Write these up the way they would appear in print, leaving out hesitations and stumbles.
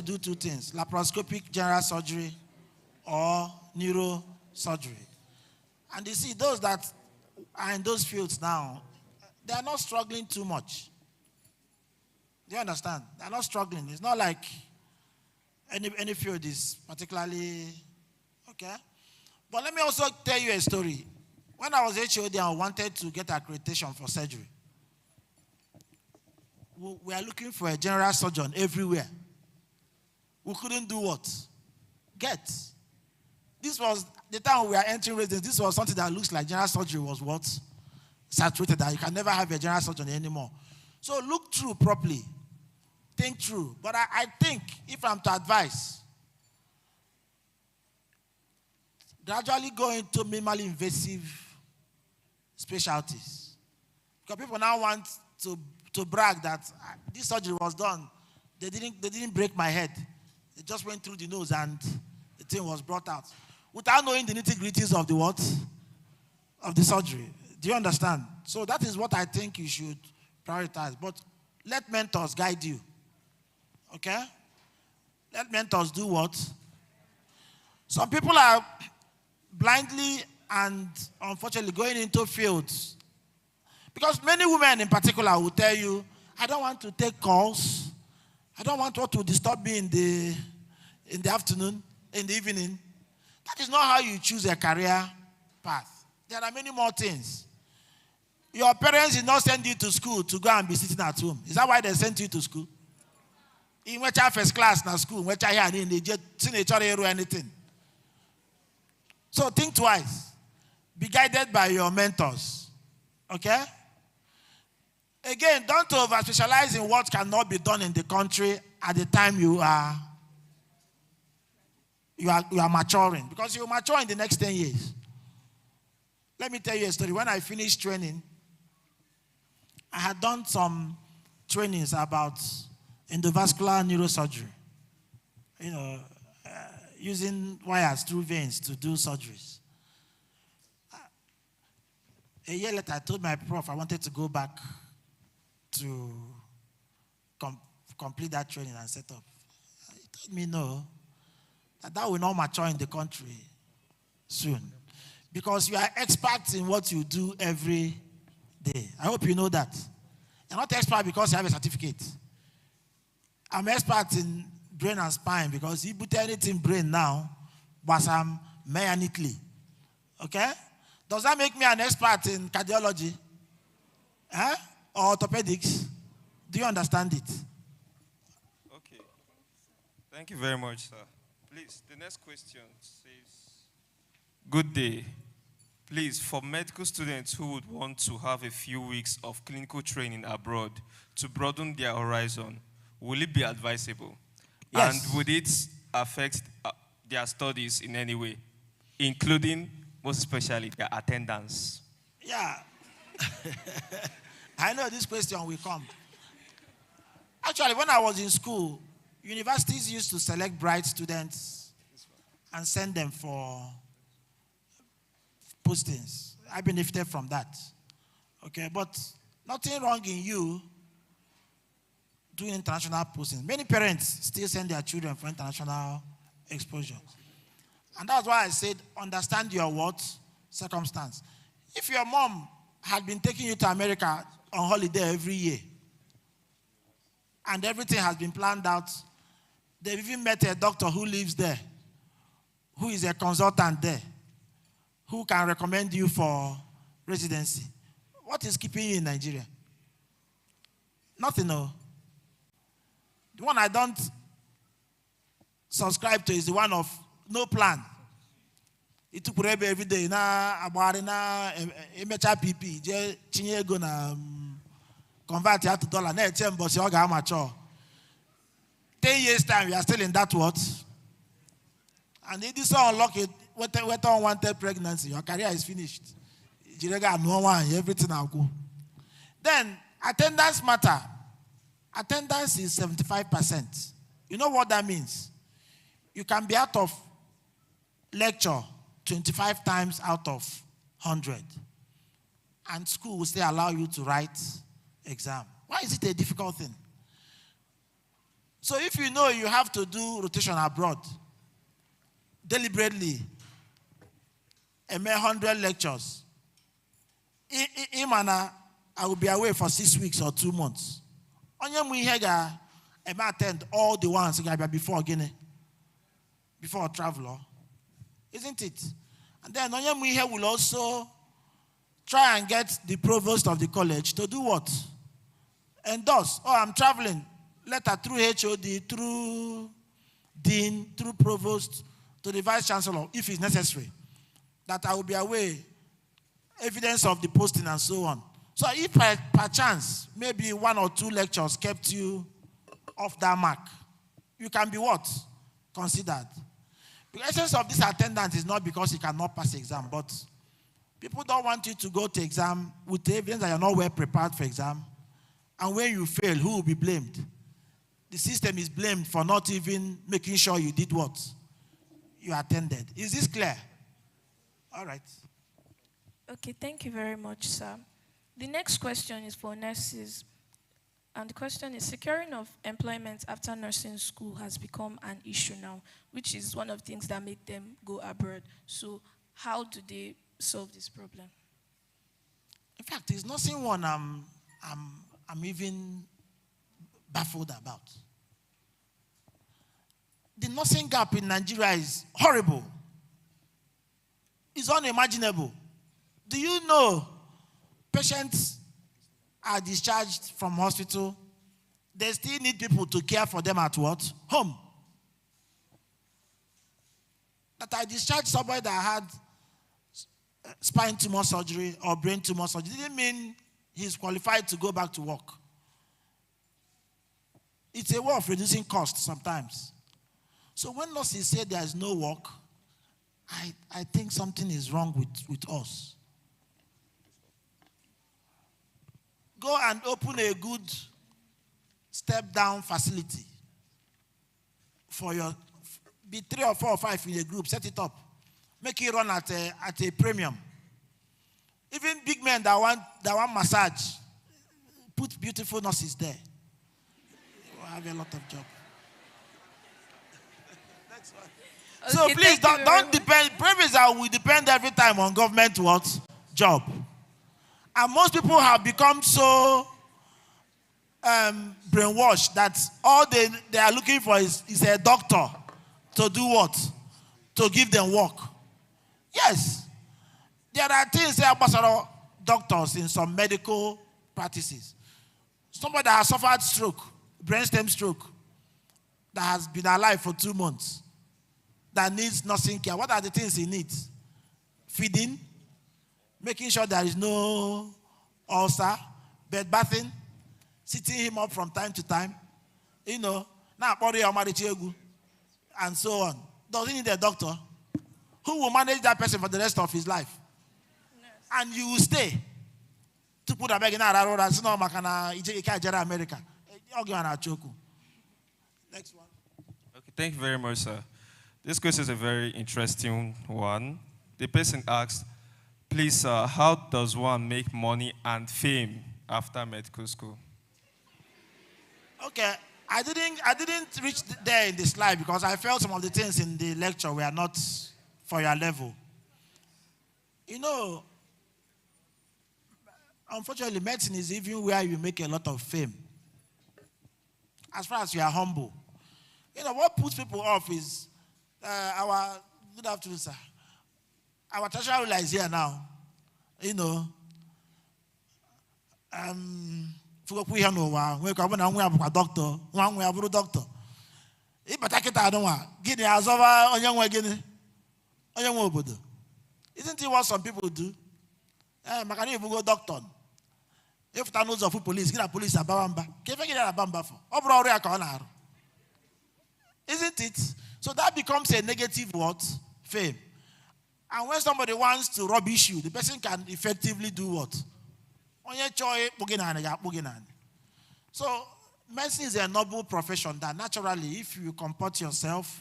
do two things: laparoscopic general surgery or neurosurgery. And you see, those that are in those fields now, they are not struggling too much. Do you understand? They are not struggling. It's not like any field is particularly okay. But let me also tell you a story. When I was HOD, I wanted to get accreditation for surgery. We are looking for a general surgeon everywhere. We couldn't do what? Get. This was the time we were entering residence. This was something that looks like general surgery was what? Saturated, that you can never have a general surgeon anymore. So look through properly. Think through. But I think if I'm to advise, gradually go into minimally invasive specialties. Because people now want to brag that this surgery was done. They didn't break my head. They just went through the nose and the thing was brought out. Without knowing the nitty-gritties of the what? Of the surgery. Do you understand? So that is what I think you should prioritize. But let mentors guide you. Okay? Let mentors do what? Some people are blindly and unfortunately going into fields. Because many women in particular will tell you, I don't want to take calls. I don't want what to disturb me in the afternoon, in the evening. That is not how you choose a career path. There are many more things. Your parents did not send you to school to go and be sitting at home. Is that why they sent you to school? In which first class na school, which I had in the jet, or anything. So think twice. Be guided by your mentors. Okay? Again, don't over-specialize in what cannot be done in the country at the time you are maturing. Because you mature in the next 10 years. Let me tell you a story. When I finished training, I had done some trainings about endovascular neurosurgery. You know, using wires through veins to do surgeries. A year later, I told my prof I wanted to go back to complete that training and set up. He told me no, that will not mature in the country soon. Because you are experts in what you do every day. I hope you know that. You're not expert because you have a certificate. I'm expert in brain and spine because you put anything brain now, but I'm mechanically. Okay? Does that make me an expert in cardiology? Or orthopedics? Do you understand it? Okay. Thank you very much, sir. Please, the next question says, good day. Please, for medical students who would want to have a few weeks of clinical training abroad to broaden their horizon, will it be advisable? Yes. And would it affect their studies in any way, including, most especially, their attendance? Yeah. I know this question will come. Actually, when I was in school, universities used to select bright students and send them for postings. I benefited from that. Okay, but nothing wrong in you doing international postings. Many parents still send their children for international exposure. And that's why I said, understand your what? Circumstance. If your mom had been taking you to America on holiday every year, and everything has been planned out, they've even met a doctor who lives there, who is a consultant there, who can recommend you for residency. What is keeping you in Nigeria? Nothing, no. The one I don't subscribe to is the one of no plan. It took every day. Na abari na emecha PP. Je chinye go na convert it to dollar. Na eche mbosi oga amateur. 10 years time, we are still in that what? And if this unlock it, what unwanted pregnancy, your career is finished. Jirega no one, everything will go. Then attendance matter. Attendance is 75%. You know what that means? You can be out of lecture 25 times out of 100. And school will still allow you to write exam. Why is it a difficult thing? So if you know you have to do rotation abroad, deliberately, a 100 lectures, I will be away for 6 weeks or 2 months. I attend all the ones before Guinea, before travel, isn't it? And then Onyemu will also try and get the provost of the college to do what? Endorse. Oh, I'm traveling. Letter through HOD, through dean, through provost, to the vice chancellor, if it's necessary, that I will be away, evidence of the posting and so on. So if per chance, maybe 1 or 2 lectures kept you off that mark, you can be what? Considered. The essence of this attendance is not because you cannot pass the exam, but people don't want you to go to exam with the evidence that you're not well prepared for exam. And when you fail, who will be blamed? The system is blamed for not even making sure you did what? You attended. Is this clear? All right. Okay, thank you very much, sir. The next question is for nurses. And the question is, securing of employment after nursing school has become an issue now, which is one of the things that make them go abroad. So how do they solve this problem? In fact, there's nothing one I'm even baffled about. The nursing gap in Nigeria is horrible. It's unimaginable. Do you know patients are discharged from hospital, they still need people to care for them at what? Home. That I discharged somebody that had spine tumor surgery or brain tumor surgery didn't mean he's qualified to go back to work. It's a way of reducing costs sometimes. So when nurses say there is no work, I think something is wrong with us. Go and open a good step-down facility for your, be 3 or 4 or 5 in a group, set it up. Make it run at a premium. Even big men that want massage, put beautiful nurses there. You will have a lot of job. Next one. Okay, so please don't depend. Premise that we depend every time on government what? Job. And most people have become so brainwashed that all they are looking for is a doctor to do what? To give them work. Yes. There are things about doctors in some medical practices. Somebody that has suffered stroke, brainstem stroke, that has been alive for 2 months, that needs nursing care. What are the things he needs? Feeding, making sure there is no ulcer, bed bathing, sitting him up from time to time, now and so on. Does he need a doctor? Who will manage that person for the rest of his life? And you will stay to put a bag in America. Next one. Okay, thank you very much, sir. This question is a very interesting one. The person asks, please, sir, how does one make money and fame after medical school? Okay, I didn't reach there in the slide because I felt some of the things in the lecture were not for your level. Unfortunately, medicine is even where you make a lot of fame. As far as you are humble. What puts people off is good afternoon, sir. Our treasurer ruler is here now. Doctor. Isn't it what some people do? Go doctor. If I knows of police, get a police a bamba. Isn't it? So that becomes a negative what? Fame. And when somebody wants to rubbish you, the person can effectively do what? So medicine is a noble profession that naturally, if you comport yourself,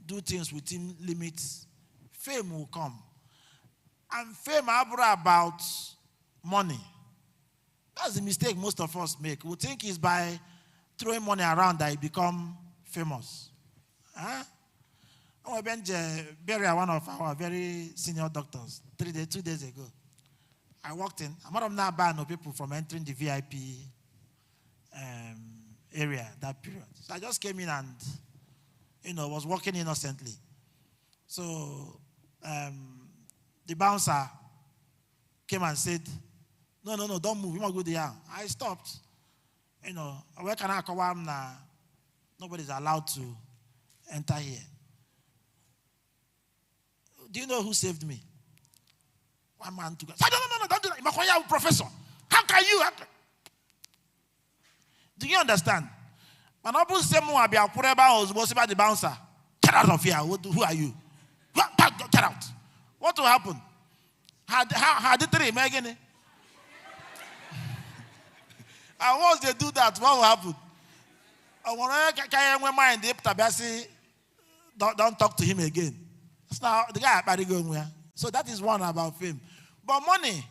do things within limits, fame will come. And fame about money. That's the mistake most of us make. We think it's by throwing money around that he become famous. Huh? I went to bury one of our very senior doctors 2 days ago. I walked in. I'm not now banned no people from entering the VIP area that period. So I just came in and, was walking innocently. So the bouncer came and said, no, don't move. You must go there. I stopped. Where can I come now? Nobody's allowed to enter here. Do you know who saved me? One man to go. No, don't do that. I'm a professor. How can you? Do you understand? When I put some more about the bouncer, get out of here. Who are you? Get out. What will happen? Had it three, Megan? And once they do that, what will happen? Don't talk to him again. That's not the guy going where. So that is one about fame. But money,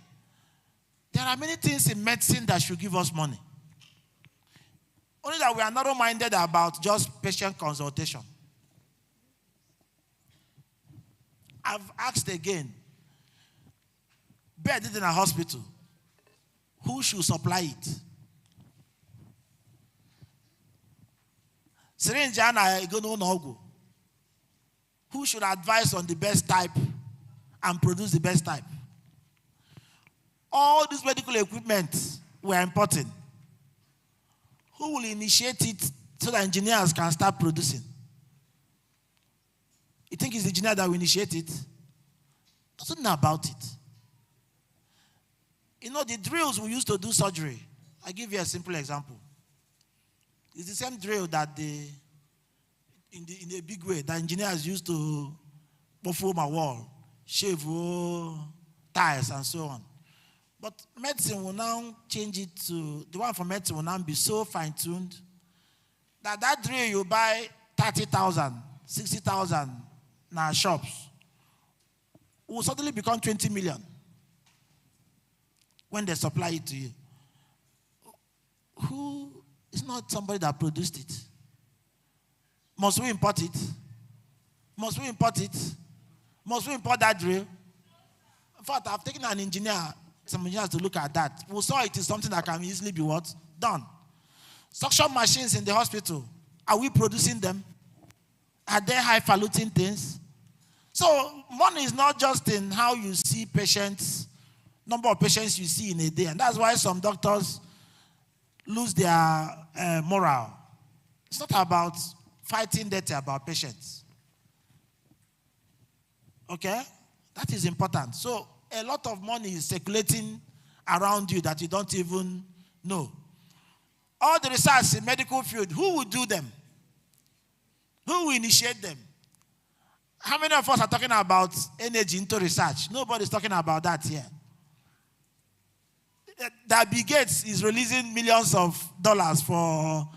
there are many things in medicine that should give us money. Only that we are narrow-minded about just patient consultation. I've asked again, bed in a hospital, who should supply it? Syringe who should advise on the best type and produce the best type? All this medical equipment we're importing. Who will initiate it so that engineers can start producing? You think it's the engineer that will initiate it? Doesn't know about it. The drills we used to do surgery. I give you a simple example. It's the same drill that in a big way, the engineers used to perform a wall, shave tiles, and so on. But medicine will now change it to, the one for medicine will now be so fine-tuned that drill you buy 30,000, 60,000 in our shops will suddenly become 20 million when they supply it to you. Who is not somebody that produced it? Must we import it? Must we import it? Must we import that drill? In fact, I've taken some engineers to look at that. We saw it is something that can easily be what? Done. Suction machines in the hospital, are we producing them? Are they highfalutin things? So money is not just in how you see patients, number of patients you see in a day. And that's why some doctors lose their morale. It's not about fighting dirty about patients. Okay? That is important. So a lot of money is circulating around you that you don't even know. All the research in medical field, who will do them? Who will initiate them? How many of us are talking about energy into research? Nobody's talking about that here. That Bill Gates is releasing millions of dollars for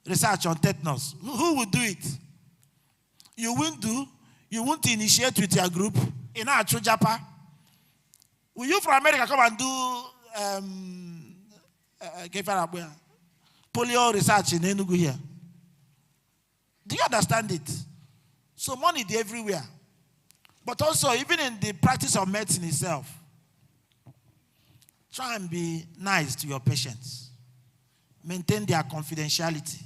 research on tetanus. Who will do it? You won't do. You won't initiate with your group. In our Japa. Will you from America come and do polio research in Enugu here? Do you understand it? So money is everywhere. But also, even in the practice of medicine itself, try and be nice to your patients. Maintain their confidentiality.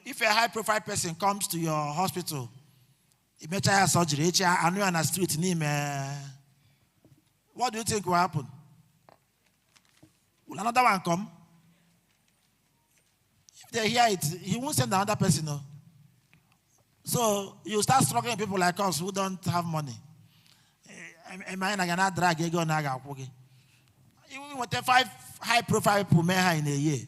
If a high-profile person comes to your hospital, he may try surgery, I know on the street, what do you think will happen? Will another one come? If they hear it, he won't send another person. No. So you start struggling with people like us who don't have money. Even with 5 high-profile people in a year,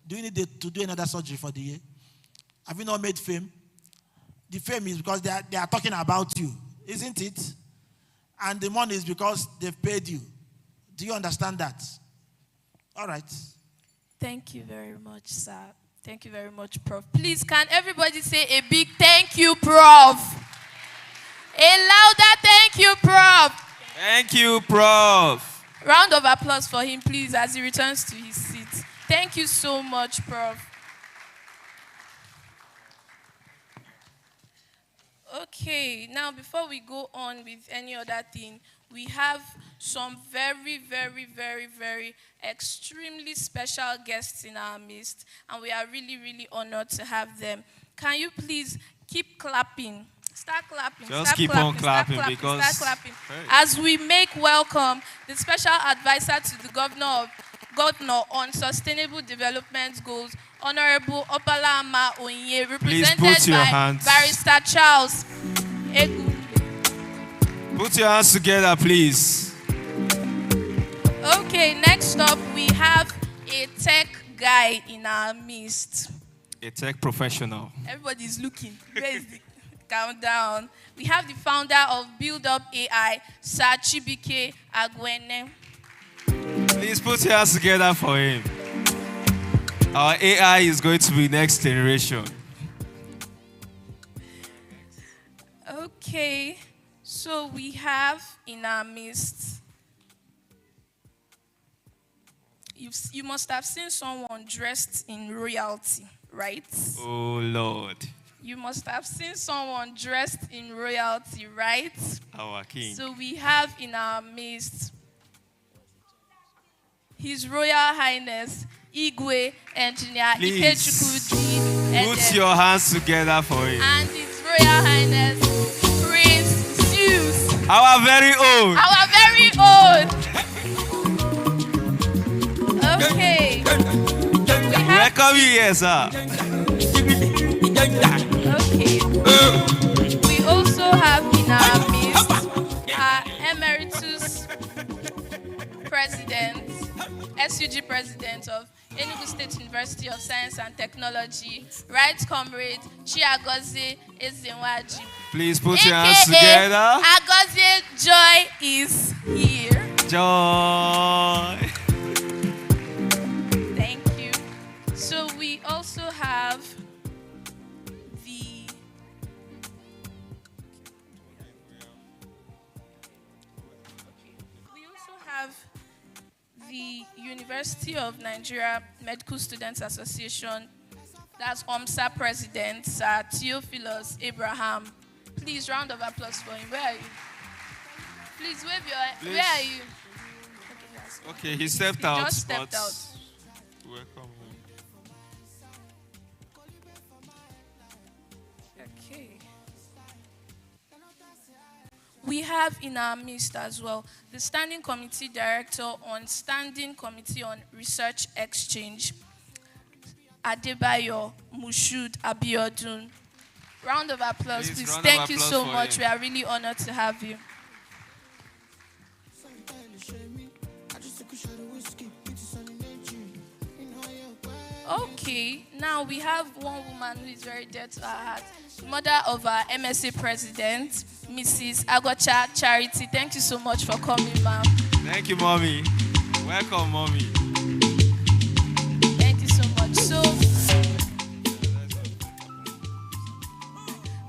do you need to do another surgery for the year? Have you not made fame? The fame is because they are talking about you, isn't it? And the money is because they've paid you. Do you understand that? All right. Thank you very much, sir. Thank you very much, Prof. Please, can everybody say a big thank you, Prof? A louder thank you, Prof. Thank you, Prof. Round of applause for him, please, as he returns to his seat. Thank Thank you so much, Prof. Okay, now before we go on with any other thing, we have some very, very, very, very extremely special guests in our midst, and we are really, really honored to have them. Can you please keep clapping? Start clapping. Just start keep clapping, on clapping start because start clapping. hey. As we make welcome the special advisor to the governor on sustainable development goals, Honorable Opalama Onye, represented by Barrister Charles Egu. Put your hands together, please. Okay, next up we have a tech guy in our midst. A tech professional. Everybody's looking. Where is the countdown? We have the founder of Build Up AI, Sir Chibike Agwene. Please put your hands together for him. Our AI is going to be next generation. Okay, so we have in our midst, you must have seen someone dressed in royalty, right? Oh, Lord. You must have seen someone dressed in royalty, right? Our king. So we have in our midst His Royal Highness Igwe Engineer Ikechukwu. Put your hands together for him. And His Royal Highness Prince Zeus. Our very own. Our very own. Okay. Welcome you here, sir. Okay. We also have in our midst our emeritus president, SUG president of Enugu State University of Science and Technology, Right Comrade Chiagozie Ezenwaji. Please put your hands together. Agozie Joy is here. Joy. Thank you. So we also have the University of Nigeria Medical Students Association, that's OMSA President, Sir Theophilus Abraham. Please, round of applause for him. Where are you? Please wave your hand. Where are you? Okay, he stepped out. Just stepped out. Welcome. Okay. We have in our midst as well the Standing Committee Director on Standing Committee on Research Exchange, Adebayo Mushood Abiodun. Round of applause, please. Thank you so much. We are really honored to have you. Okay, now we have one woman who is very dear to our heart, mother of our MSA president, Mrs. Agocha Charity. Thank you so much for coming, ma'am. Thank you, mommy. Welcome, mommy. Thank you so much. So,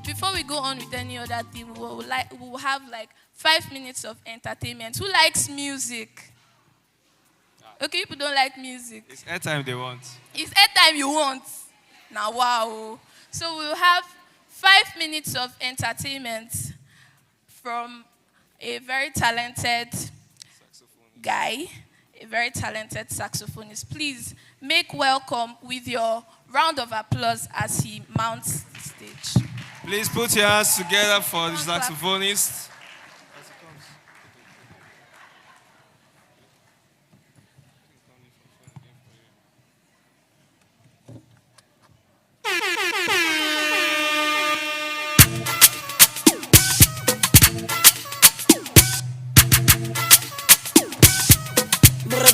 before we go on with any other thing, we will have like 5 minutes of entertainment. Who likes music? Okay, people don't like music. It's airtime they want. It's airtime you want. Now, wow. So we'll have 5 minutes of entertainment from a very talented guy, a very talented saxophonist. Please make welcome with your round of applause as he mounts the stage. Please put your hands together for the saxophonist.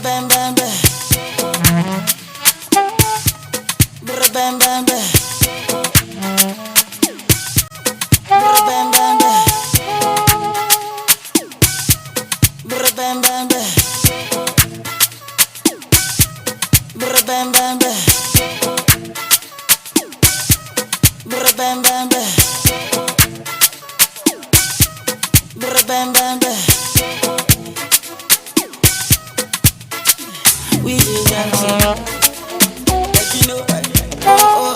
Bam bam bam, bam bam bam, bam bam bam, bam bam bam, bam bam bam, bam bam bam, bam bam bam. We just dancing, know. Oh,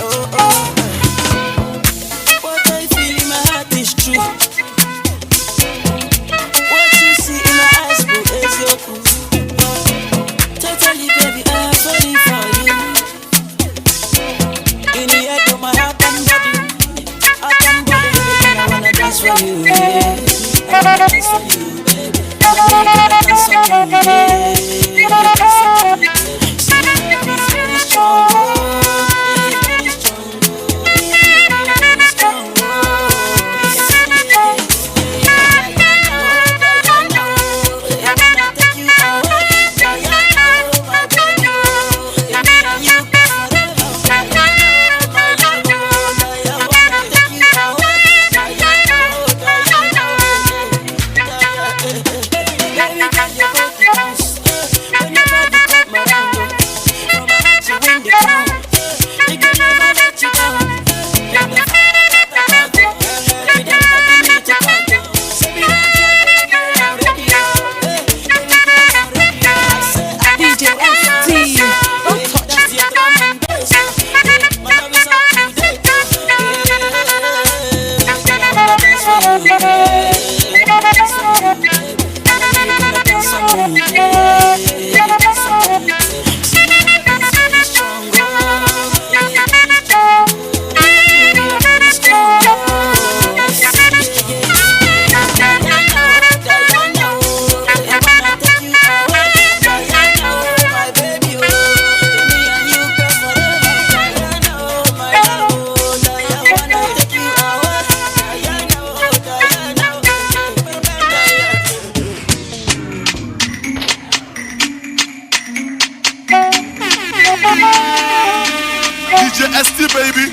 oh, what I feel in my heart is true. What you see in my eyes, boo, is your cool. Totally, baby, I'm falling for you. In the head of my heart and body, I wanna dance for you, yeah. I wanna dance for you, baby. I wanna dance for you, yeah. See, it's very strong, it's very strong, very strong, DJ ST, baby.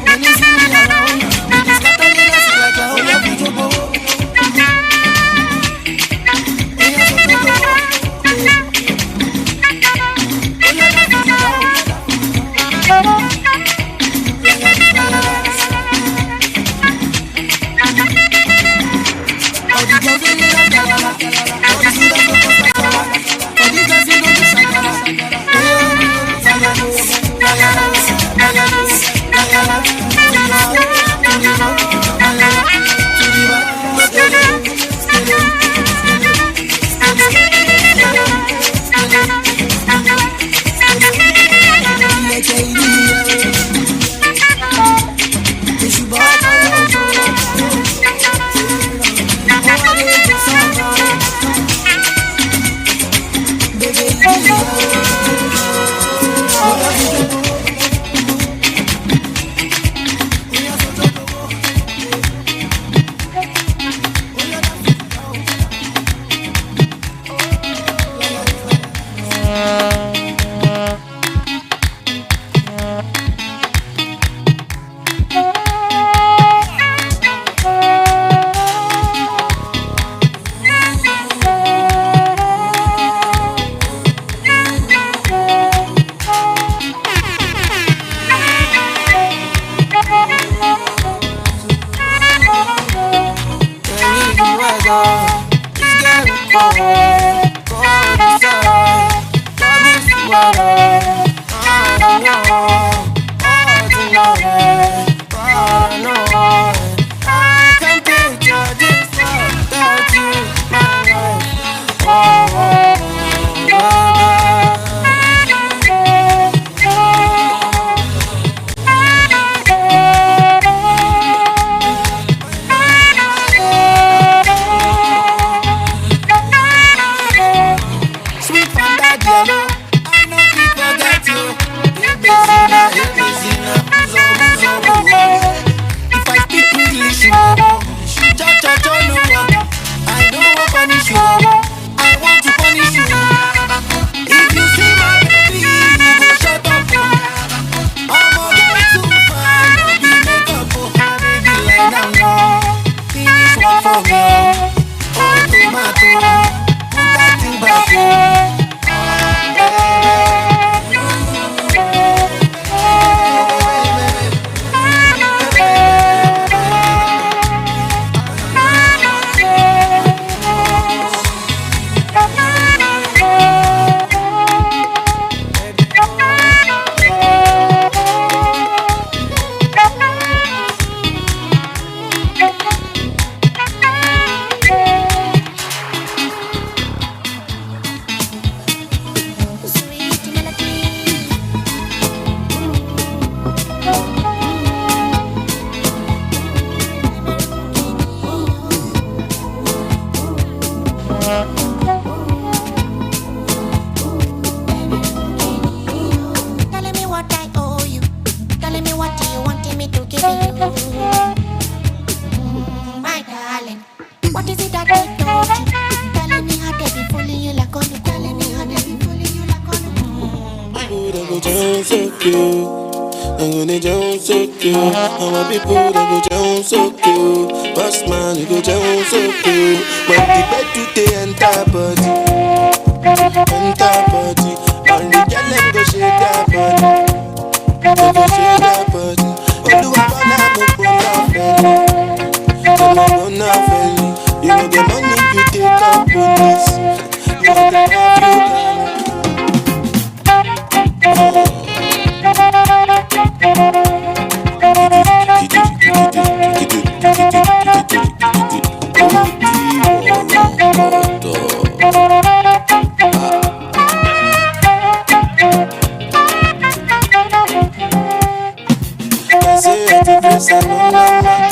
When Put that thing back. Telling me what I owe you. Telling me what you wanted me to give you. My darling, what is it that I told you? Telling me how they be fooling you like on the. Telling me how they be fooling you like on the. People that go down so cute. I'm gonna down so cute. All my people that go down so cute. Boss man, you go down so cute. When the bed to the enter body, enter body. And the girl them go shake their body, they go shake their body. Oh, do I wanna move on belly? You know the money you take up police. You know the love you got. I say I did this, I know now.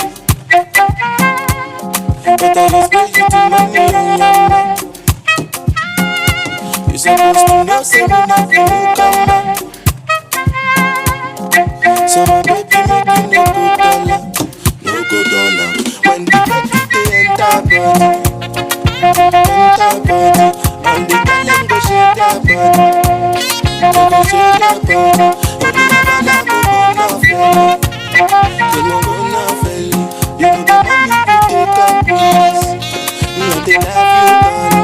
But I just pay you to money, you supposed to know, say me not for you come back. So my baby make you no go dollar. When the baby they enter body, and the girl them go shake their body, they go shake their body. Oh, the mama go no felly, they no go no felly. You know the money you take up please, you know they love you money.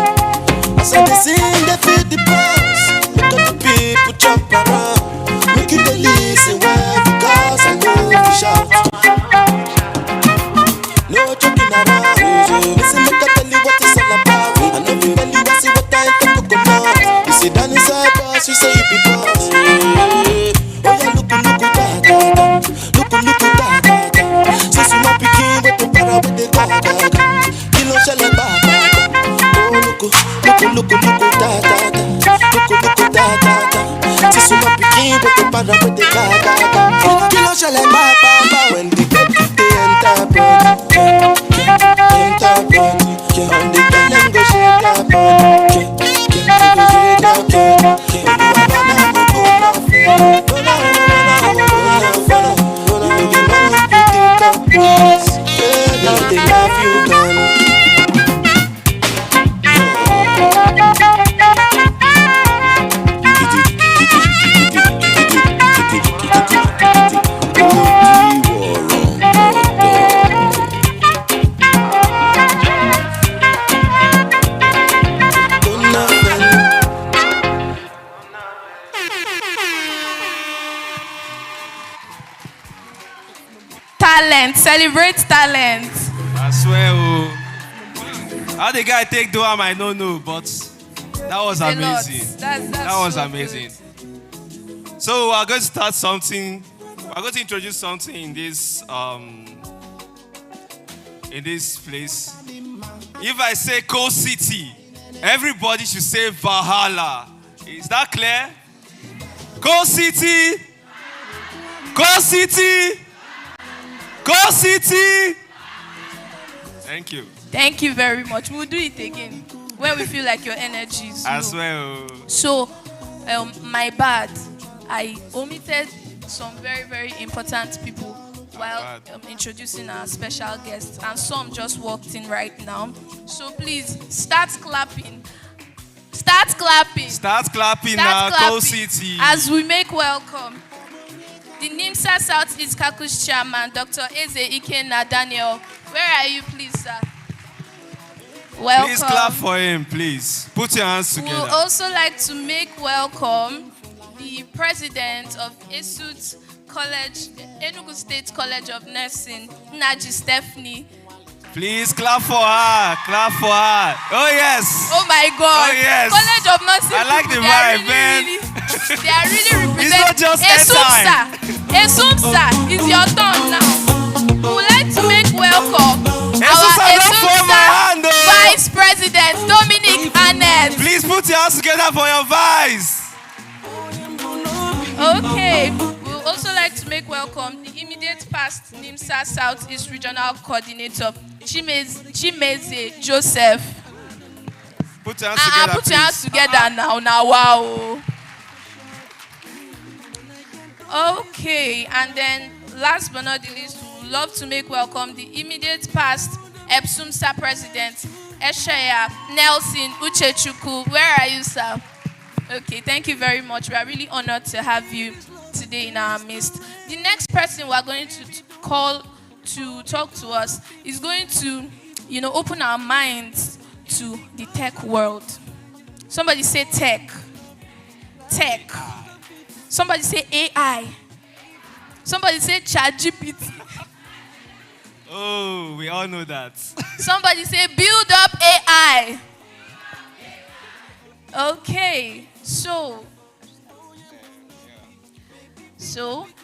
As I they sing, they feel the pulse. Look at the people jump around, make you they listen well because I know you shout. No joking around. Listen, look at tell you what it's all about. I know you tell you I see what I ain't the coconut. You sit down inside boss, you say you be boss. Oh yeah, look da da da, look da da. Since you not picking with the para with the ga ga ga. Kilo shell ba ba. Oh look da da da, look da da da. Since you not picking with the para with the ga ga ga. Kilo shell ba ba ba. When the baby they enter body, enter body, and the girl them go shake their body, go shake their body. Oh you wanna go now, go now, go now. You know the money you take up please, now they love you gone. Talent, celebrate talent. I swear, oh. How the guy take do I don't know, but that was A lot. amazing. That's That was so amazing. good. So we're going to start something. We're going to introduce something in this place. If I say Coal City, everybody should say Valhalla. Is that clear? Coal City. Coal City. Coal City. Thank you. Thank you very much. We'll do it again when we feel like your energy is low. As well. So, my bad. I omitted some very, very important people while introducing our special guests, and some just walked in right now. So please start clapping. Start clapping. Start clapping Start now, clapping Coal City. as we make welcome the Nimsa Southeast Caucus Chairman, Dr. Eze Ikenna Daniel. Where are you, please, sir? welcome. Please clap for him, please. Put your hands We together. would also like to make welcome the president of ESUT College, Enugu State College of Nursing, Naji Stephanie. Please clap for her. Clap for her. Oh, yes. Oh my God. Oh, yes. College of Nursing. I like the people, vibe, man. They are really representing. It's not just airtime. Esumsa, it's your turn now. We would like to make welcome Esumsa, our don't fall my hand, oh. Vice President Dominic Annette. Please put your hands together for your vice. Okay. We would also like to make welcome the immediate past Nimsa Southeast Regional Coordinator, Chimeze Joseph. Put your hands together, Put your hands together now. Wow. Okay, and then last but not the least, we would love to make welcome the immediate past EPSUMSA President, Eshaya Nelson Uchechukwu. Where are you, sir? Okay, thank you very much. We are really honored to have you today in our midst. The next person we are going to call to talk to us is going to, open our minds to the tech world. Somebody say tech. Tech. Somebody say AI. Somebody say ChatGPT. Oh, we all know that. Somebody say build up AI. Okay, so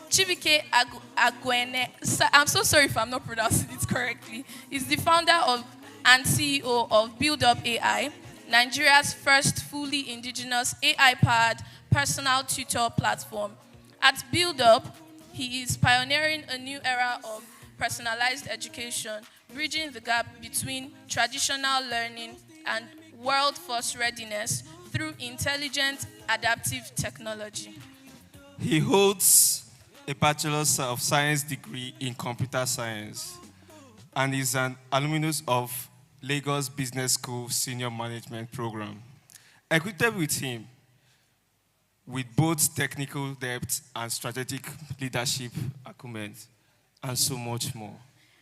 Chibike Agwene, I'm so sorry if I'm not pronouncing it correctly, is the founder of and CEO of Build Up AI, Nigeria's first fully indigenous AI-powered personal tutor platform. At Build Up, he is pioneering a new era of personalized education, bridging the gap between traditional learning and world-force readiness through intelligent, adaptive technology. He holds a Bachelor of Science degree in Computer Science and is an alumnus of Lagos Business School Senior Management Program. Equipped with him with both technical depth and strategic leadership acumen, and so much more.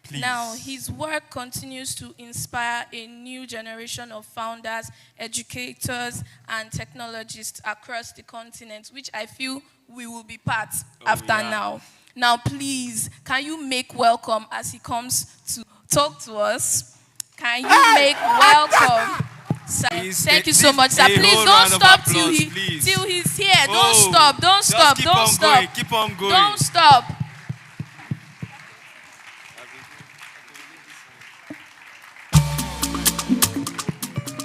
Please. Now, his work continues to inspire a new generation of founders, educators, and technologists across the continent, which I feel we will be part after now. Now, please, can you make welcome as he comes to talk to us? Can you make welcome? Please, thank you so much, sir. Please don't stop till he's here. Don't stop. Don't stop. Don't stop. Keep on going. Don't stop.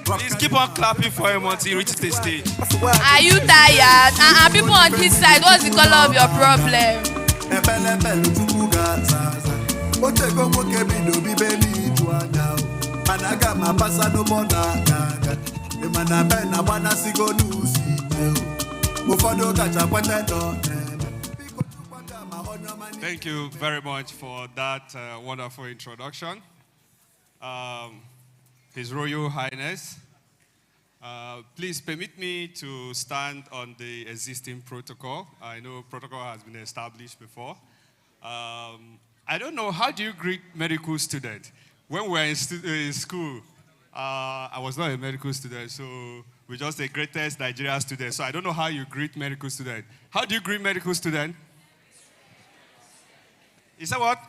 Please keep on clapping for him until he reaches the stage. Are you tired? People on this side, what's the color of your problem? Thank you very much for that wonderful introduction. His Royal Highness, please permit me to stand on the existing protocol. I know protocol has been established before. I don't know, how do you greet medical students? When we were in school, I was not a medical student, so we're just the greatest Nigerian student. So I don't know how you greet medical student. How do you greet medical student? Is that what?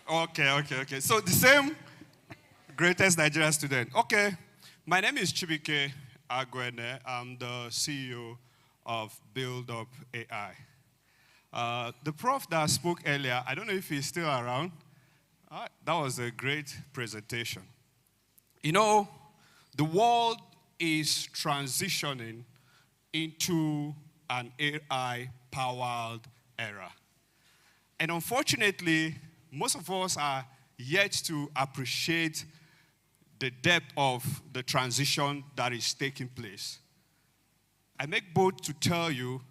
Okay. So the same greatest Nigerian student. Okay, my name is Chibike Agwene. I'm the CEO of Build Up AI. The prof that spoke earlier, I don't know if he's still around. That was a great presentation. You know, the world is transitioning into an AI-powered era. And unfortunately, most of us are yet to appreciate the depth of the transition that is taking place. I make bold to tell you,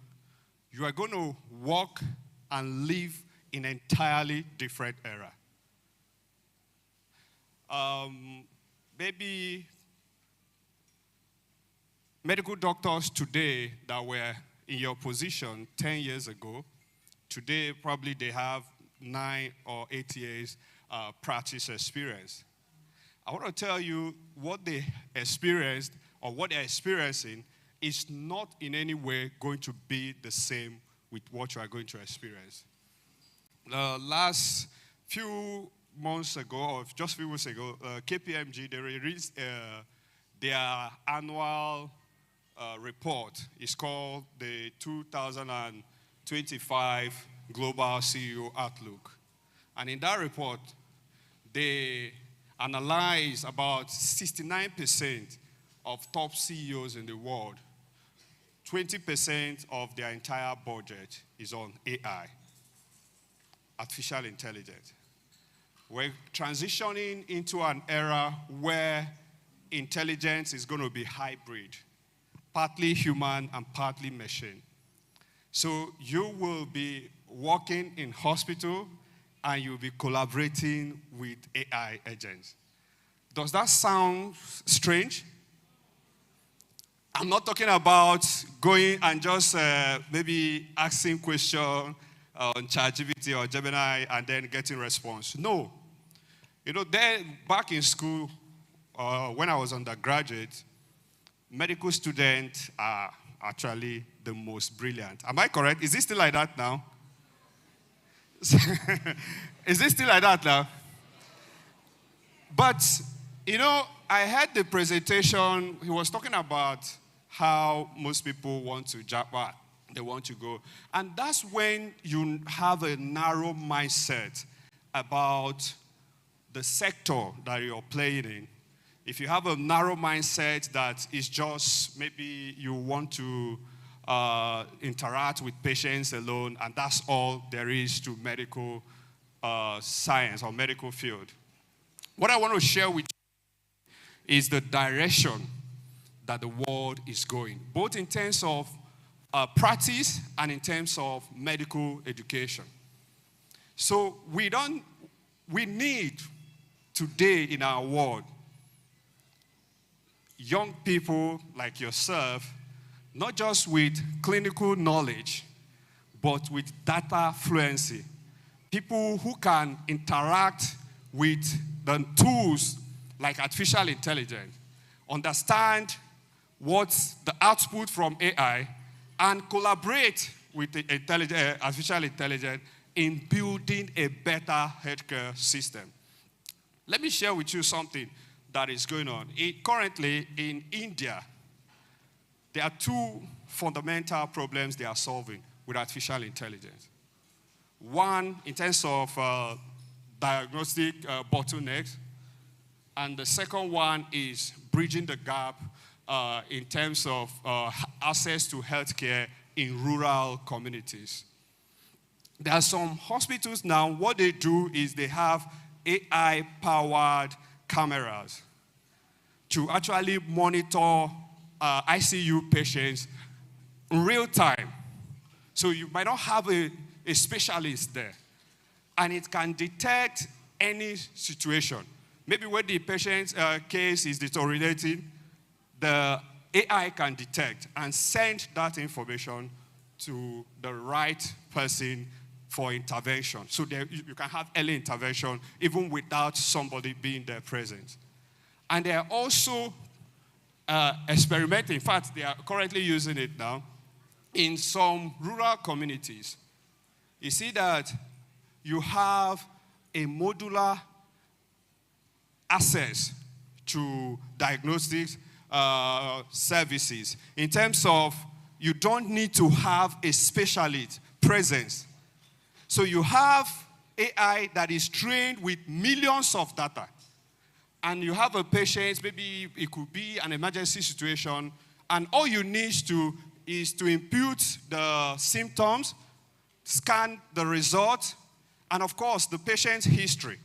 you are going to walk and live in an entirely different era. Maybe medical doctors today that were in your position 10 years ago, today probably they have 9 or 8 years practice experience. I want to tell you what they experienced or what they're experiencing is not in any way going to be the same with what you are going to experience. The last few months ago, or just a few weeks ago, KPMG, they released their annual report. It's called the 2025 Global CEO Outlook. And in that report, they analyze about 69% of top CEOs in the world. 20% of their entire budget is on AI, artificial intelligence. We're transitioning into an era where intelligence is going to be hybrid, partly human and partly machine. So you will be working in hospital and you'll be collaborating with AI agents. Does that sound strange? I'm not talking about going and just maybe asking questions on ChatGPT or Gemini and then getting response. No. You know, then back in school, when I was undergraduate, medical students are actually the most brilliant. Am I correct? Is it still like that now? Is it still like that now? But, you know, I heard the presentation. He was talking about how most people want to Japan. They want to go. And that's when you have a narrow mindset about the sector that you're playing in. If you have a narrow mindset that is just maybe you want to interact with patients alone, and that's all there is to medical science or medical field. What I want to share with you is the direction that the world is going, both in terms of practice and in terms of medical education. So we need today in our world young people like yourself, not just with clinical knowledge, but with data fluency. People who can interact with the tools like artificial intelligence, understand what's the output from AI, and collaborate with the artificial intelligence in building a better healthcare system. Let me share with you something that is going on. Currently in India, there are two fundamental problems they are solving with artificial intelligence. One, in terms of diagnostic bottlenecks, and the second one is bridging the gap in terms of access to healthcare in rural communities. There are some hospitals now, what they do is they have AI-powered cameras to actually monitor ICU patients in real time. So you might not have a specialist there, and it can detect any situation. Maybe when the patient's case is deteriorating, the AI can detect and send that information to the right person for intervention. So you can have early intervention even without somebody being there present. And they are also experimenting. In fact, they are currently using it now in some rural communities. You see that you have a modular access to diagnostics services in terms of you don't need to have a specialist presence. So you have AI that is trained with millions of data. And you have a patient, maybe it could be an emergency situation, and all you need is to input the symptoms, scan the result, and of course the patient's history.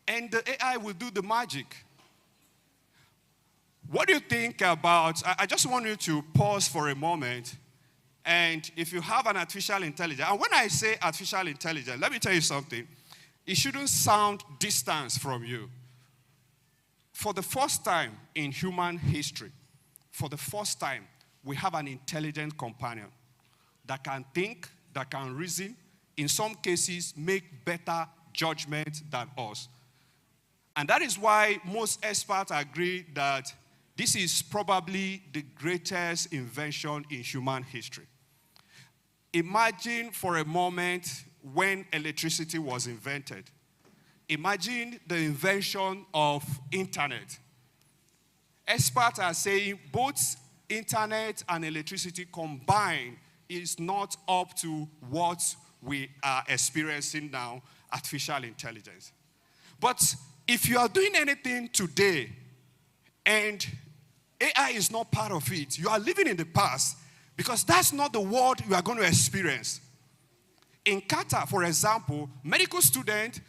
And the AI will do the magic. What do you think about, I just want you to pause for a moment, and if you have an artificial intelligence, and when I say artificial intelligence, let me tell you something, it shouldn't sound distant from you. For the first time in human history, for the first time, we have an intelligent companion that can think, that can reason, in some cases make better judgment than us. And that is why most experts agree that this is probably the greatest invention in human history. Imagine for a moment when electricity was invented. Imagine the invention of internet. Experts are saying both internet and electricity combined is not up to what we are experiencing now, artificial intelligence. But if you are doing anything today and AI is not part of it, you are living in the past because that's not the world you are going to experience. In Qatar, for example, medical students,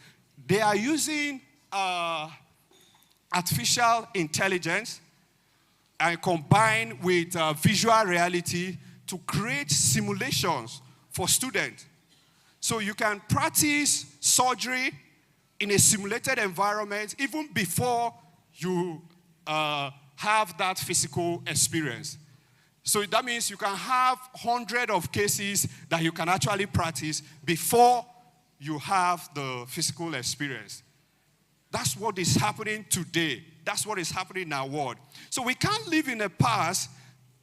they are using artificial intelligence and combined with visual reality to create simulations for students. So you can practice surgery in a simulated environment even before you have that physical experience. So that means you can have hundreds of cases that you can actually practice before you have the physical experience. That's what is happening today. That's what is happening in our world. So we can't live in the past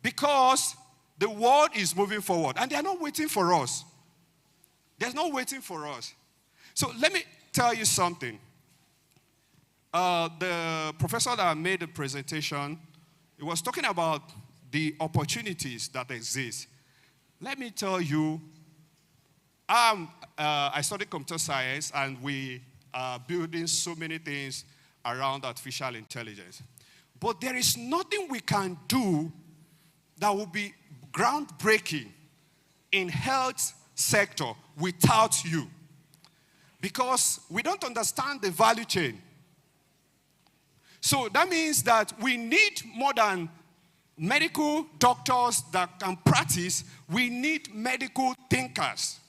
because the world is moving forward. And they are not waiting for us. They're not waiting for us. So let me tell you something. The professor that made the presentation, he was talking about the opportunities that exist. Let me tell you, I studied computer science, and we are building so many things around artificial intelligence. But there is nothing we can do that will be groundbreaking in health sector without you. Because we don't understand the value chain. So that means that we need more than medical doctors that can practice. We need medical thinkers.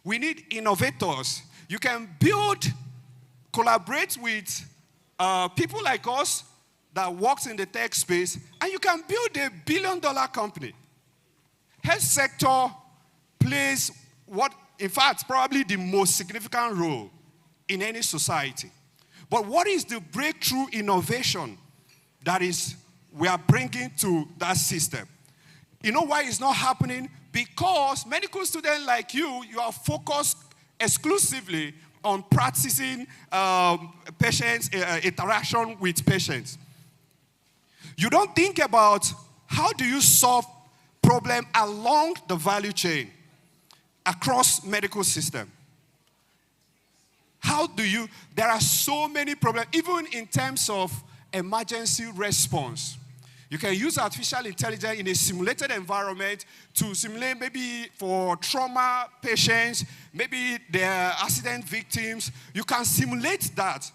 We need innovators. You can collaborate with people like us that works in the tech space, and you can build a billion-dollar company. Health sector plays in fact, probably the most significant role in any society. But what is the breakthrough innovation that we are bringing to that system? You know why it's not happening? Because medical students like you are focused exclusively on practicing patients, interaction with patients. You don't think about how do you solve problem along the value chain across medical system. There are so many problems, even in terms of emergency response. You can use artificial intelligence in a simulated environment to simulate maybe for trauma patients, maybe their accident victims. You can simulate that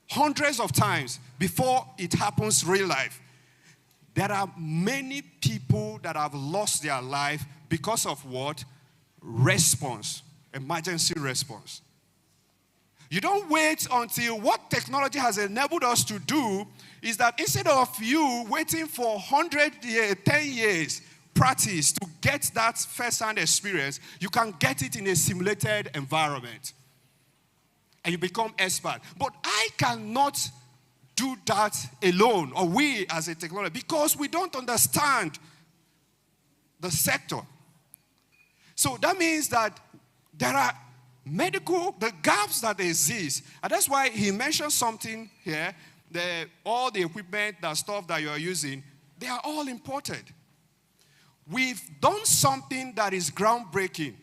hundreds of times before it happens real life. There are many people that have lost their life because of what? Response, emergency response. You don't wait until what technology has enabled us to do is that instead of you waiting for 100 years, 10 years practice to get that first-hand experience, you can get it in a simulated environment. And you become expert. But I cannot do that alone, or we as a technology, because we don't understand the sector. So that means that there are the gaps that exist. And that's why he mentioned something here, all the equipment, the stuff that you are using, they are all imported. We've done something that is groundbreaking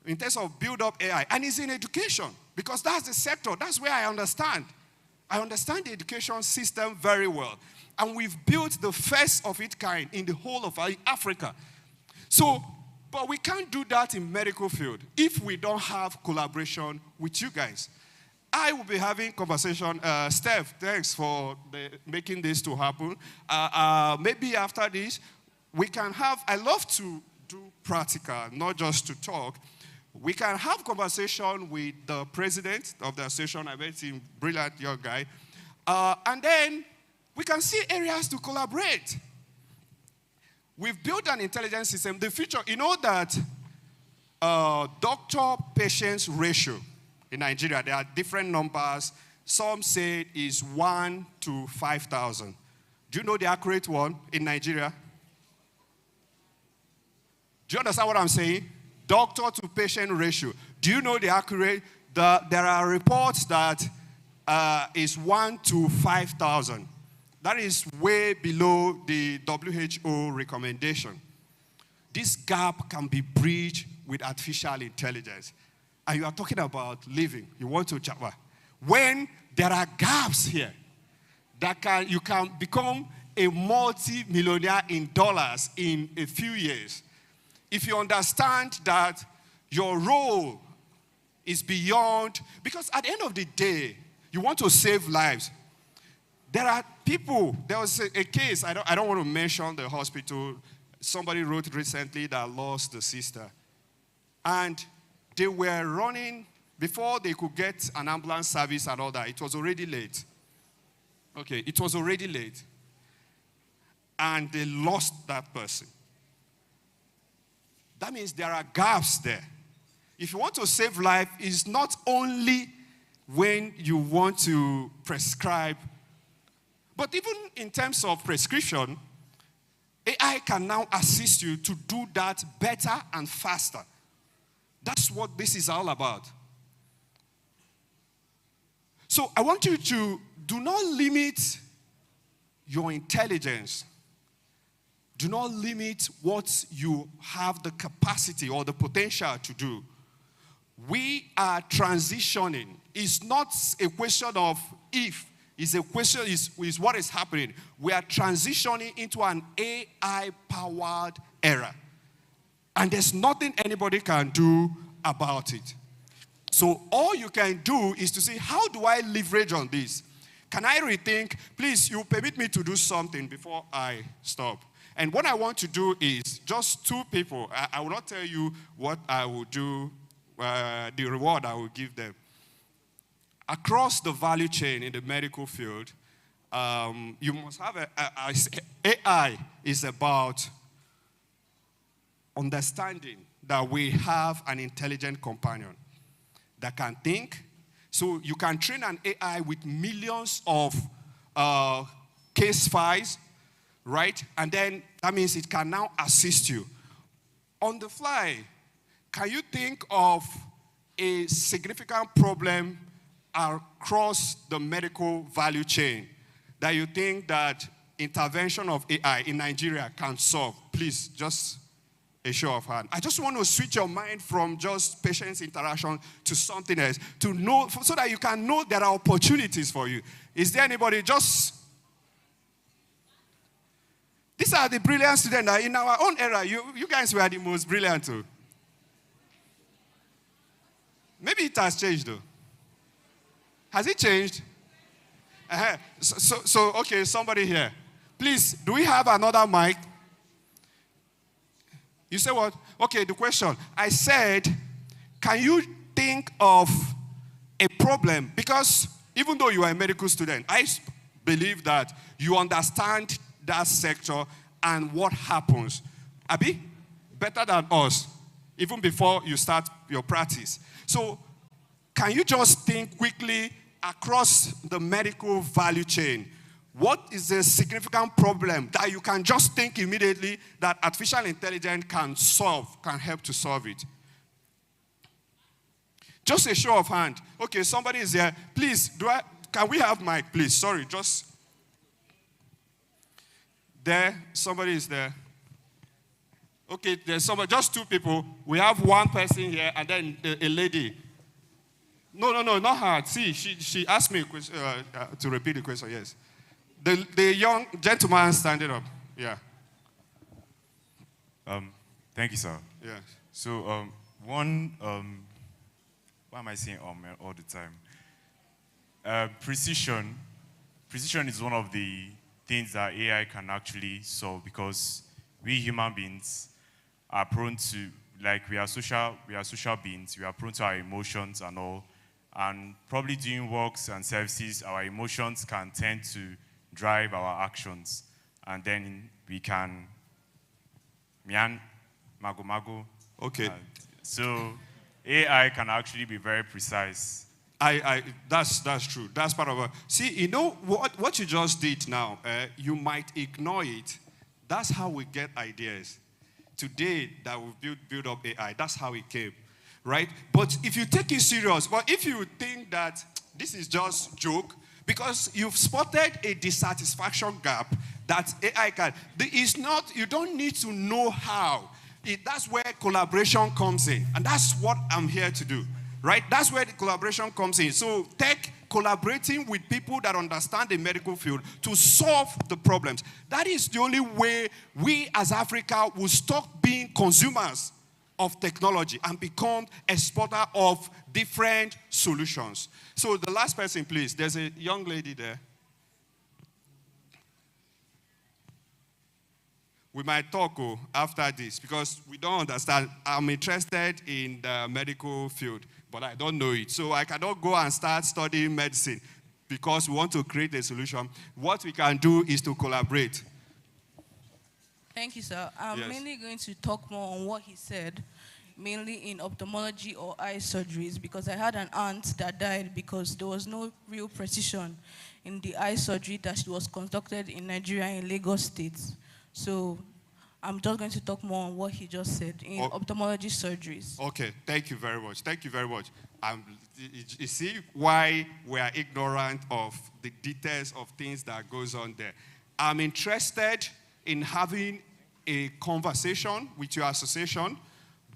in terms of build-up AI, and it's in education, because that's the sector. That's where I understand. I understand the education system very well. And we've built the first of its kind in the whole of Africa. But we can't do that in medical field if we don't have collaboration with you guys. I will be having conversation. Steph, thanks for making this to happen. Maybe after this, we can have, I love to do practical, not just to talk. We can have conversation with the president of the association. I met him, brilliant young guy. And then we can see areas to collaborate. We've built an intelligence system. The future, you know that doctor-patient ratio in Nigeria, there are different numbers Some say is 1 to 5,000. Do you know the accurate one in Nigeria? Do you understand what I'm saying? Doctor to patient ratio. Do you know the accurate? There are reports that is 1 to 5,000. That is way below the WHO recommendation. This gap can be bridged with artificial intelligence. And you are talking about living. You want to Java. When there are gaps here, you can become a multi-millionaire in dollars in a few years. If you understand that your role is beyond, because at the end of the day, you want to save lives. There are people, there was a case, I don't want to mention the hospital. Somebody wrote recently that lost the sister. And they were running, before they could get an ambulance service and all that, it was already late. Okay, it was already late. And they lost that person. That means there are gaps there. If you want to save life, it's not only when you want to prescribe, but even in terms of prescription, AI can now assist you to do that better and faster. That's what this is all about. So I want you to do not limit your intelligence. Do not limit what you have the capacity or the potential to do. We are transitioning. It's not a question of if. It's a question is what is happening. We are transitioning into an AI-powered era. And there's nothing anybody can do about it. So all you can do is to say, how do I leverage on this? Can I rethink? Please, you permit me to do something before I stop. And what I want to do is just two people. I will not tell you what I will do, the reward I will give them. Across the value chain in the medical field, you must have AI is about understanding that we have an intelligent companion that can think. So you can train an AI with millions of case files, right? And then that means it can now assist you. On the fly, can you think of a significant problem across the medical value chain that you think that intervention of AI in Nigeria can solve? Please, just a show of hand. I just want to switch your mind from just patient's interaction to something else, to know, so that you can know there are opportunities for you. Is there anybody just... These are the brilliant students that in our own era, you guys were the most brilliant too. Maybe it has changed though. Has it changed? So, okay, somebody here. Please, do we have another mic? You say what? Okay, the question. I said, can you think of a problem? Because even though you are a medical student, I believe that you understand that sector and what happens. Abi, better than us, even before you start your practice. So, can you just think quickly across the medical value chain? What is the significant problem that you can just think immediately that artificial intelligence can solve, can help to solve it? Just a show of hand. Okay, somebody is there. Please, can we have mic, please? Sorry, just there. Somebody is there. Okay, there's somebody, just two people. We have one person here and then a lady. No, not her. See, she asked me a question, to repeat the question, yes. The young gentleman standing up, yeah. Thank you, sir. Yeah. So, why am I saying all the time? Precision is one of the things that AI can actually solve, because we human beings are prone to, like, we are social beings, we are prone to our emotions and all, and probably doing works and services, our emotions can tend to drive our actions, and then we can mago. Okay. So AI can actually be very precise. That's true. That's part of it. See, you know what you just did now, you might ignore it. That's how we get ideas. Today that we build up AI, that's how it came, right? But if you take it serious, but if you think that this is just joke, because you've spotted a dissatisfaction gap that AI can, it's not, you don't need to know how. That's where collaboration comes in. And that's what I'm here to do, right? That's where the collaboration comes in. So tech collaborating with people that understand the medical field to solve the problems. That is the only way we as Africa will stop being consumers of technology and become exporter of different solutions. So the last person, please. There's a young lady there. We might talk after this because we don't understand. I'm interested in the medical field, but I don't know it. So I cannot go and start studying medicine because we want to create a solution. What we can do is to collaborate. Thank you, sir. I'm mainly going to talk more on what he said, mainly in ophthalmology or eye surgeries, because I had an aunt that died because there was no real precision in the eye surgery that was conducted in Nigeria in Lagos State. So I'm just going to talk more on what he just said in ophthalmology surgeries. Okay, thank you very much. Thank you very much. You see why we are ignorant of the details of things that goes on there. I'm interested in having a conversation with your association,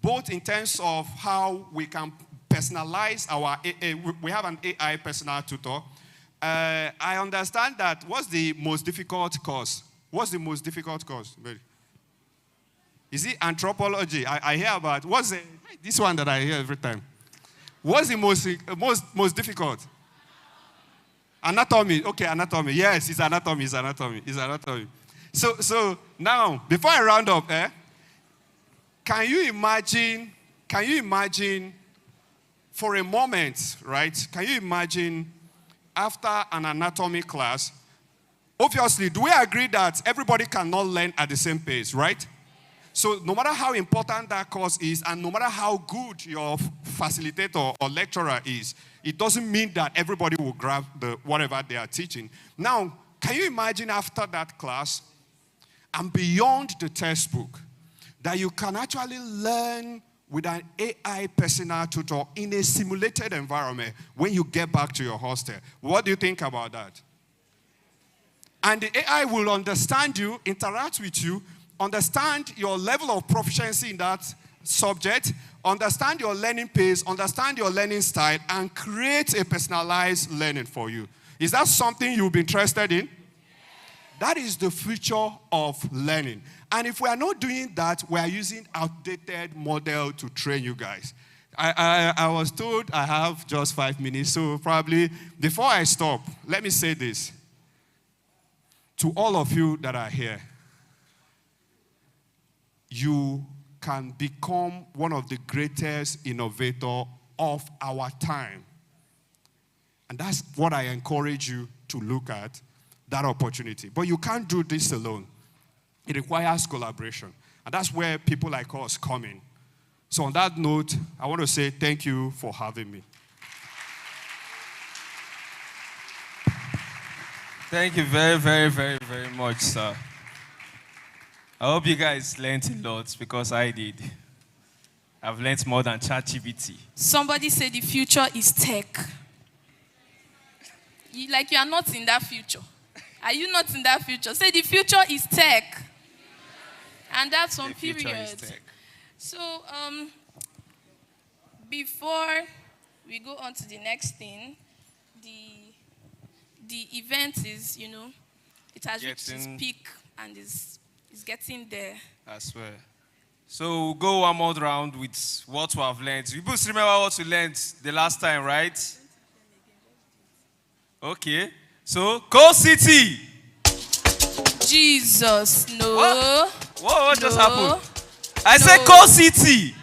both in terms of how we can personalize our, we have an AI personal tutor. I understand that. What's the most difficult course? What's the most difficult course? Is it anthropology? I hear about, this one that I hear every time. What's the most difficult? Anatomy. Okay, anatomy. Yes, it's anatomy. So now, before I round up, can you imagine for a moment, right? Can you imagine after an anatomy class, obviously, do we agree that everybody cannot learn at the same pace, right? So no matter how important that course is, and no matter how good your facilitator or lecturer is, it doesn't mean that everybody will grab whatever they are teaching. Now, can you imagine after that class, and beyond the textbook, that you can actually learn with an AI personal tutor in a simulated environment when you get back to your hostel? What do you think about that? And the AI will understand you, interact with you, understand your level of proficiency in that subject, understand your learning pace, understand your learning style, and create a personalized learning for you. Is that something you'll be interested in? That is the future of learning. And if we are not doing that, we are using outdated model to train you guys. I was told I have just 5 minutes, so probably before I stop, let me say this. To all of you that are here, you can become one of the greatest innovators of our time. And that's what I encourage you to look at, that opportunity. But you can't do this alone. It requires collaboration. And that's where people like us come in. So on that note, I want to say thank you for having me. Thank you very, very, very, very much, sir. I hope you guys learned a lot because I did. I've learned more than ChatGPT. Somebody said the future is tech. You are not in that future. Are you not in that future? Say the future is tech. And that's on period. So, before we go on to the next thing, the event is, it has reached its peak and is getting there. I swear. So we'll go one more round with what we have learned. You both remember what we learned the last time, right? Okay. So, Coal City. Jesus, no. What just happened? I said Coal City.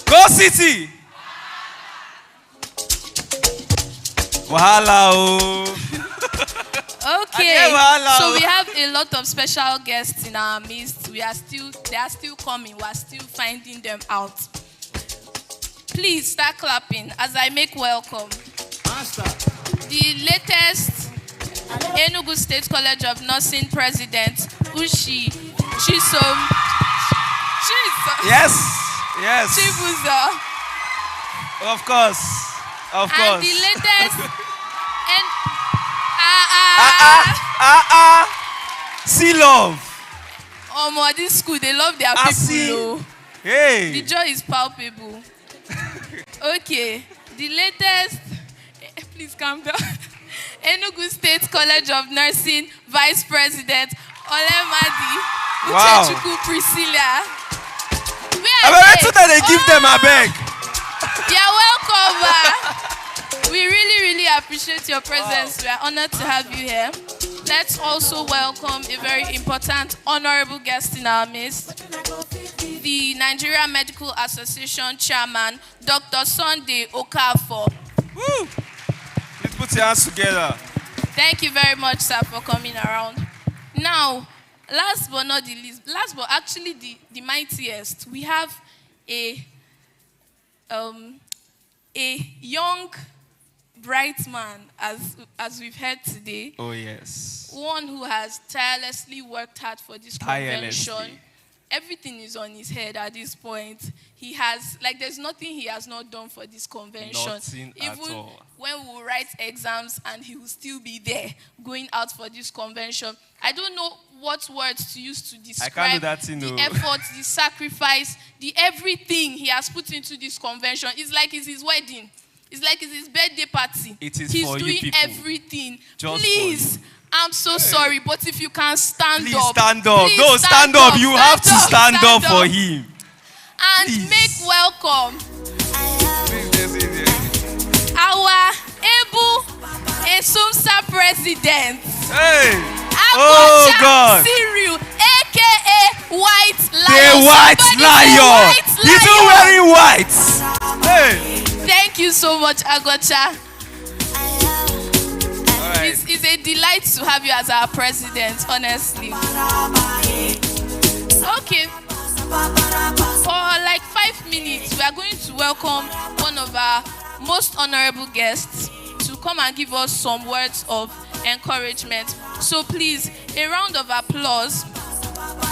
Coal City. Wahala oh. Okay, so we have a lot of special guests in our midst. They are still coming. We are still finding them out. Please start clapping as I make welcome the latest Enugu State College of Nursing President, Ushi Chisom. Yes. Chibuzo. Of course. And the latest See love. This school, they love their people. Hey. The joy is palpable. Okay. The latest, please calm down. Enugu State College of Nursing Vice President, Olemadi Uchechukwu Priscilla. They give them a beg. You're welcome. We really appreciate your presence. We are honored to have you here. Let's also welcome a very important honorable guest in our midst, the Nigeria Medical Association Chairman, Dr. Sunday Okafor. Woo! Let's put your hands together. Thank you very much, sir, for coming around. Now, last but actually the mightiest, we have a young, bright man, as we've heard today. Oh, yes. One who has tirelessly worked hard for this convention. Everything is on his head at this point. He has, there's nothing he has not done for this convention. Nothing Even at all. when we will write exams and he will still be there going out for this convention. I don't know what words to use to describe the effort, the sacrifice, the everything he has put into this convention. It's like it's his wedding. It's like it's his birthday party. He's doing you people. Everything. Just Please. I'm so sorry, but if you can stand up. Stand up. Please stand up. You have to stand up for him. And make welcome our able SYMPOSIUM president. Hey. Oh God. Cyril, aka White Lion. The White Lion. He's not wearing white. Hey. Thank you so much, Agocha. It's a delight to have you as our president, honestly. Okay. For 5 minutes, we are going to welcome one of our most honorable guests to come and give us some words of encouragement. So please, a round of applause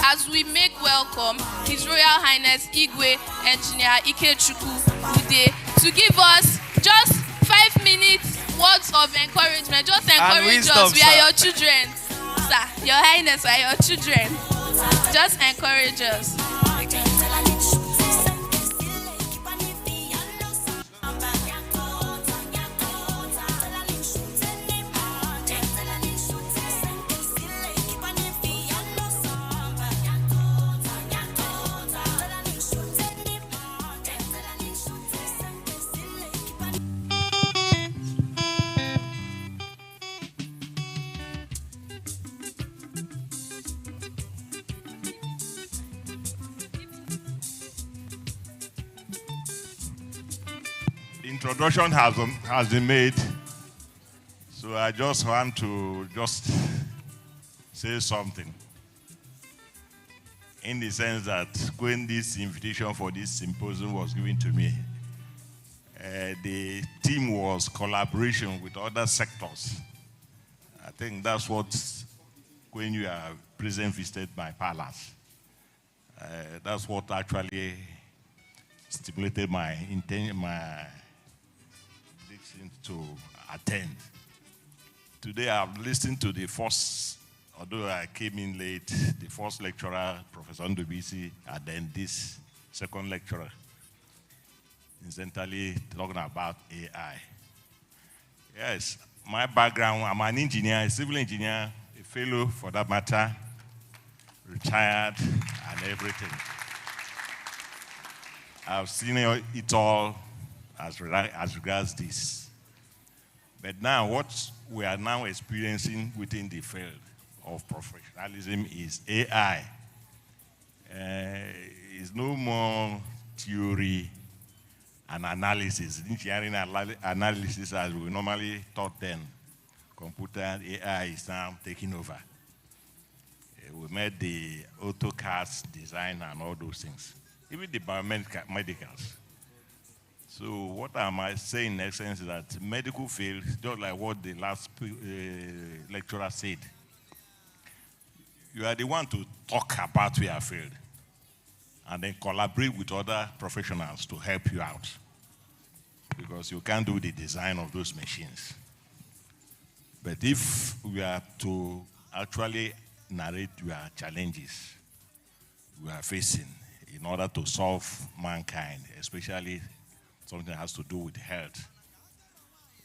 as we make welcome His Royal Highness Igwe Engineer Ikechukwu Ude to give us just 5 minutes words of encouragement. Just encourage us. We are your children. Sir, Your Highness, we are your children. Just encourage us. Introduction has been made, so I just want to say something. In the sense that when this invitation for this symposium was given to me, the theme was collaboration with other sectors. I think that's what, when you are present, visited my palace, that's what actually stimulated my intention, my to attend. Today I've listened to the first, although I came in late, the first lecturer, Professor Ndubisi, and then this second lecturer, incidentally talking about AI. Yes, my background, I'm an engineer, a civil engineer, a fellow for that matter, retired and everything. I've seen it all as regards this. But now what we are now experiencing within the field of professionalism is AI. It's no more theory and analysis, engineering analysis as we normally taught then. Computer AI is now taking over. We made the AutoCAD design and all those things. Even the biomedicals. So what am I saying in essence is that medical field, just like what the last lecturer said, you are the one to talk about your field and then collaborate with other professionals to help you out, because you can't do the design of those machines. But if we are to actually narrate your challenges we are facing in order to solve mankind, especially something that has to do with health,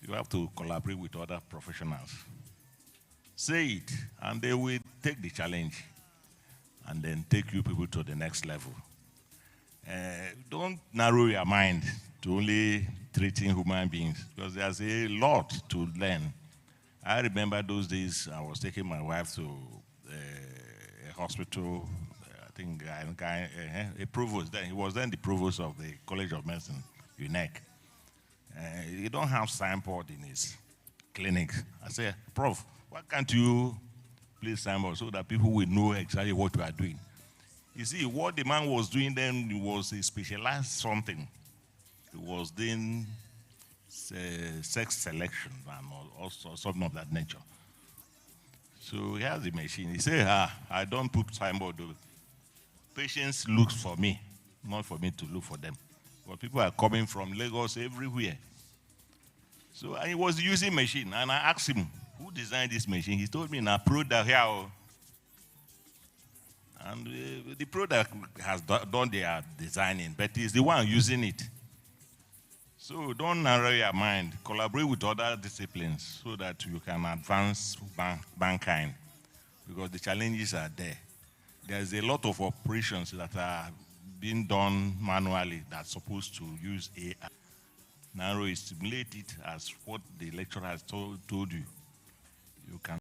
you have to collaborate with other professionals. Say it, and they will take the challenge and then take you people to the next level. Don't narrow your mind to only treating human beings, because there's a lot to learn. I remember those days I was taking my wife to a hospital, I think a provost then. He was then the provost of the College of Medicine, UNEC. He don't have signboard in his clinic. I said, Prof, why can't you place signboard so that people will know exactly what you are doing? You see, what the man was doing then was a specialized something. He was doing sex selection and also something of that nature. So he has the machine. He said, I don't put signboard. Patients look for me, not for me to look for them. But people are coming from Lagos everywhere. So he was using machine, and I asked him, who designed this machine? He told me, product here. And the product has done their designing, but he's the one using it. So don't narrow your mind. Collaborate with other disciplines so that you can advance mankind, because the challenges are there. There's a lot of operations that are being done manually that's supposed to use AI. Narrow it, simulate it as what the lecturer has told you. You can